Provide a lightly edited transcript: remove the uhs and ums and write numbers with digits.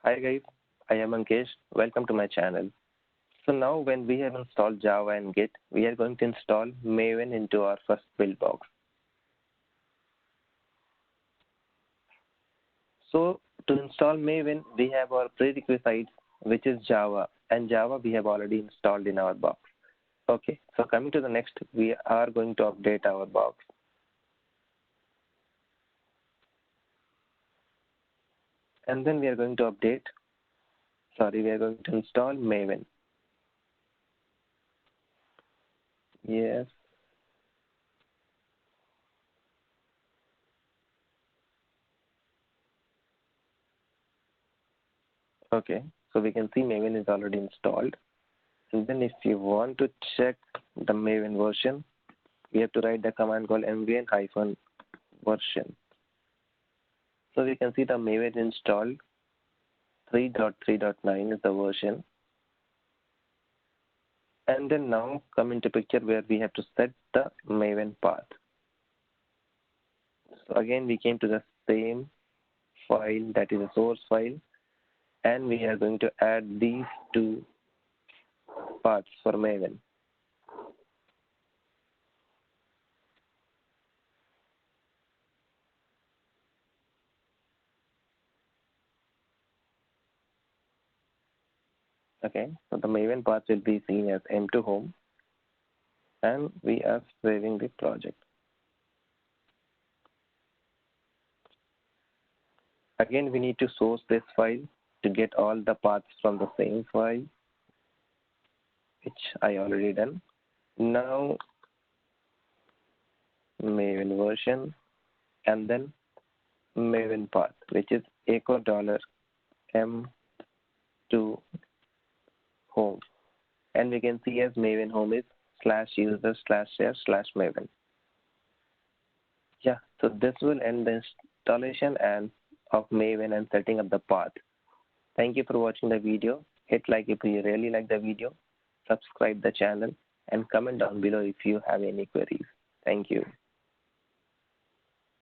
Hi guys, I am Ankesh. Welcome to my channel. So now when we have installed Java and Git, we are going to install Maven into our first build box. So to install Maven, we have our prerequisites, which is Java, and Java we have already installed in our box. Okay, so coming to the next, we are going to update our box. And then we are going to we are going to install Maven. Yes. Okay, so we can see Maven is already installed. And then if you want to check the Maven version, we have to write the command called mvn-version. So we can see the Maven installed 3.3.9 is the version. And then now come into picture where we have to set the Maven path. So again, we came to the same file, that is a source file, and we are going to add these two paths for Maven. Okay, so the Maven path will be seen as m2 home, and we are saving the project. Again, we need to source this file to get all the paths from the same file, which I already done. Now, Maven version, and then Maven path, which is echo $m2 home. And we can see as Maven home is /user/share/Maven. Yeah, so this will end the installation and of Maven and setting up the path. Thank you for watching the video. Hit like if you really like the video, subscribe the channel, and comment down below if you have any queries. Thank you.